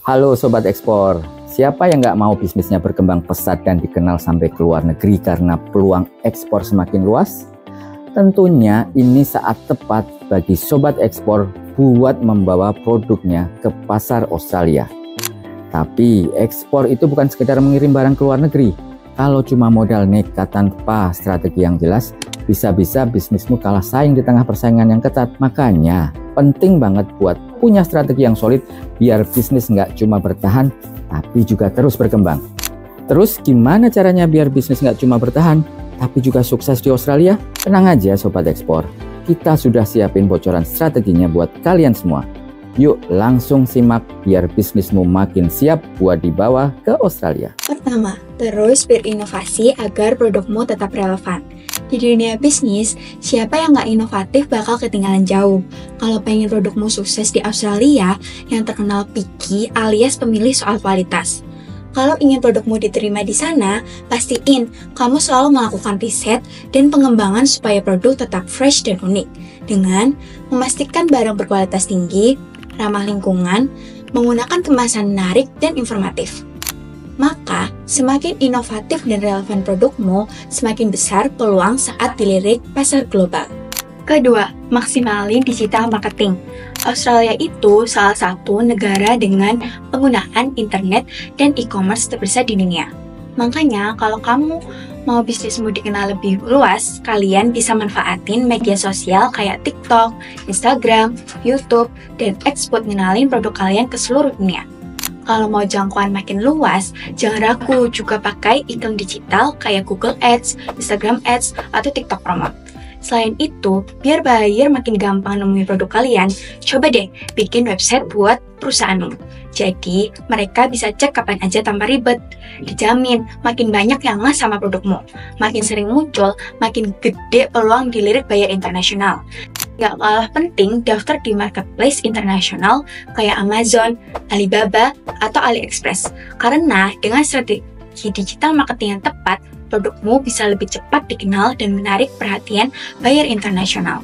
Halo Sobat Ekspor, siapa yang nggak mau bisnisnya berkembang pesat dan dikenal sampai ke luar negeri karena peluang ekspor semakin luas? Tentunya ini saat tepat bagi Sobat Ekspor buat membawa produknya ke pasar Australia. Tapi ekspor itu bukan sekedar mengirim barang ke luar negeri. Kalau cuma modal nekat tanpa strategi yang jelas, bisa-bisa bisnismu kalah saing di tengah persaingan yang ketat. Makanya penting banget buat punya strategi yang solid biar bisnis nggak cuma bertahan, tapi juga terus berkembang. Terus gimana caranya biar bisnis nggak cuma bertahan, tapi juga sukses di Australia? Tenang aja Sobat Ekspor, kita sudah siapin bocoran strateginya buat kalian semua. Yuk langsung simak biar bisnismu makin siap buat dibawa ke Australia. Pertama, terus berinovasi agar produkmu tetap relevan. Di dunia bisnis, siapa yang nggak inovatif bakal ketinggalan jauh. Kalau pengen produkmu sukses di Australia, yang terkenal picky alias pemilih soal kualitas. Kalau ingin produkmu diterima di sana, pastiin kamu selalu melakukan riset dan pengembangan supaya produk tetap fresh dan unik. Dengan memastikan barang berkualitas tinggi, ramah lingkungan, menggunakan kemasan menarik dan informatif. Maka, semakin inovatif dan relevan produkmu, semakin besar peluang saat dilirik pasar global. Kedua, maksimalin digital marketing. Australia itu salah satu negara dengan penggunaan internet dan e-commerce terbesar di dunia. Makanya, kalau kamu mau bisnismu dikenal lebih luas, kalian bisa manfaatin media sosial kayak TikTok, Instagram, YouTube, dan ekspor ngenalin produk kalian ke seluruh dunia. Kalau mau jangkauan makin luas, jangan ragu juga pakai iklan digital kayak Google Ads, Instagram Ads, atau TikTok Promo. Selain itu, biar buyer makin gampang nemuin produk kalian, coba deh bikin website buat perusahaanmu. Jadi, mereka bisa cek kapan aja tanpa ribet. Dijamin, makin banyak yang nge sama produkmu. Makin sering muncul, makin gede peluang dilirik buyer internasional. Gak kalah penting daftar di marketplace internasional kayak Amazon, Alibaba, atau AliExpress. Karena dengan strategi digital marketing yang tepat, produkmu bisa lebih cepat dikenal dan menarik perhatian buyer internasional.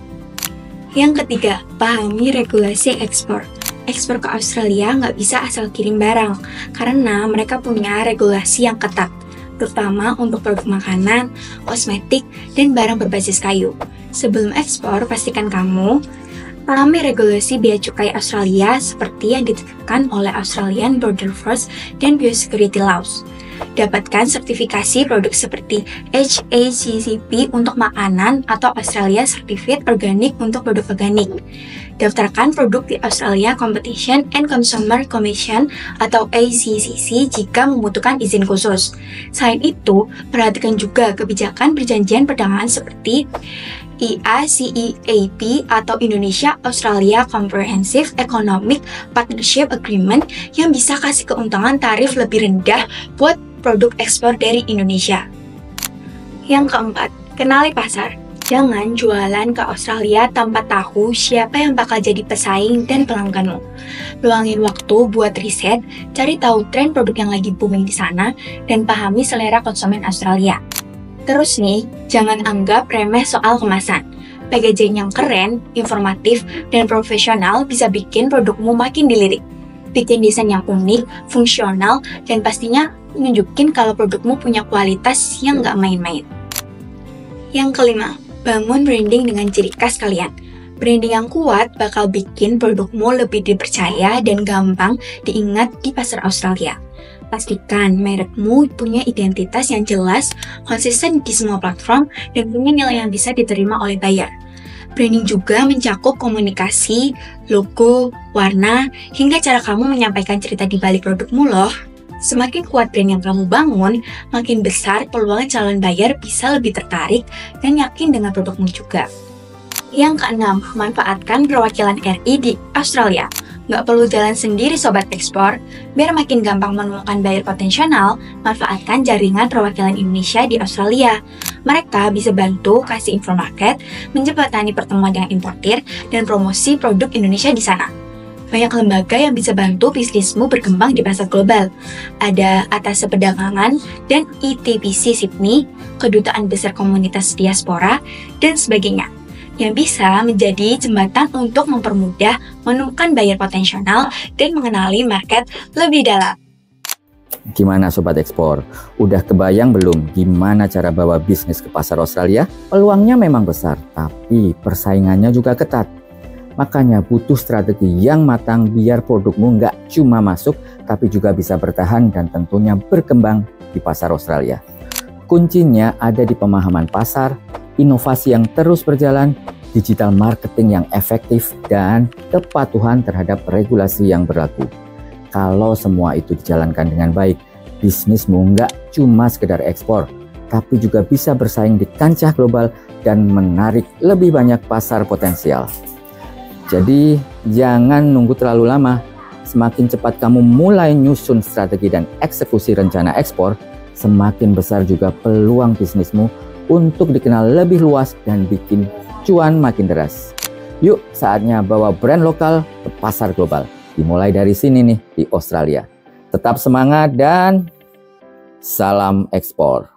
Yang ketiga, pahami regulasi ekspor. Ekspor ke Australia nggak bisa asal kirim barang, karena mereka punya regulasi yang ketat, terutama untuk produk makanan, kosmetik, dan barang berbasis kayu. Sebelum ekspor, pastikan kamu pahami regulasi bea cukai Australia seperti yang ditetapkan oleh Australian Border Force dan Biosecurity Laws. Dapatkan sertifikasi produk seperti HACCP untuk makanan atau Australia Certified Organic untuk produk organik. Daftarkan produk di Australia Competition and Consumer Commission atau ACCC jika membutuhkan izin khusus. Selain itu, perhatikan juga kebijakan perjanjian perdagangan seperti IACEAP atau Indonesia Australia Comprehensive Economic Partnership Agreement yang bisa kasih keuntungan tarif lebih rendah buat produk ekspor dari Indonesia. Yang keempat, kenali pasar. Jangan jualan ke Australia tanpa tahu siapa yang bakal jadi pesaing dan pelangganmu. Luangin waktu buat riset, cari tahu tren produk yang lagi booming di sana, dan pahami selera konsumen Australia. Terus nih, jangan anggap remeh soal kemasan. Packaging yang keren, informatif, dan profesional bisa bikin produkmu makin dilirik. Bikin desain yang unik, fungsional, dan pastinya nunjukin kalau produkmu punya kualitas yang nggak main-main. Yang kelima, bangun branding dengan ciri khas kalian. Branding yang kuat bakal bikin produkmu lebih dipercaya dan gampang diingat di pasar Australia. Pastikan merekmu punya identitas yang jelas, konsisten di semua platform, dan punya nilai yang bisa diterima oleh buyer. Branding juga mencakup komunikasi, logo, warna, hingga cara kamu menyampaikan cerita di balik produkmu loh. Semakin kuat brand yang kamu bangun, makin besar peluang calon buyer bisa lebih tertarik dan yakin dengan produkmu juga. Yang keenam, manfaatkan perwakilan RI di Australia. Nggak perlu jalan sendiri Sobat Ekspor, biar makin gampang menemukan buyer potensial, manfaatkan jaringan perwakilan Indonesia di Australia. Mereka bisa bantu kasih info market, menjembatani pertemuan dengan importir, dan promosi produk Indonesia di sana. Banyak lembaga yang bisa bantu bisnismu berkembang di pasar global. Ada Atas Perdagangan dan ITBC Sydney, Kedutaan Besar Komunitas Diaspora, dan sebagainya. yang bisa menjadi jembatan untuk mempermudah menemukan buyer potensial dan mengenali market lebih dalam. Gimana Sobat Ekspor? Udah kebayang belum gimana cara bawa bisnis ke pasar Australia? Peluangnya memang besar, tapi persaingannya juga ketat. Makanya butuh strategi yang matang biar produkmu nggak cuma masuk, tapi juga bisa bertahan dan tentunya berkembang di pasar Australia. Kuncinya ada di pemahaman pasar, inovasi yang terus berjalan, digital marketing yang efektif, dan kepatuhan terhadap regulasi yang berlaku. Kalau semua itu dijalankan dengan baik, bisnismu nggak cuma sekedar ekspor, tapi juga bisa bersaing di kancah global dan menarik lebih banyak pasar potensial. Jadi jangan nunggu terlalu lama. Semakin cepat kamu mulai nyusun strategi dan eksekusi rencana ekspor, semakin besar juga peluang bisnismu untuk dikenal lebih luas dan bikin cuan makin deras. Yuk, saatnya bawa brand lokal ke pasar global. Dimulai dari sini nih, di Australia. Tetap semangat dan salam ekspor.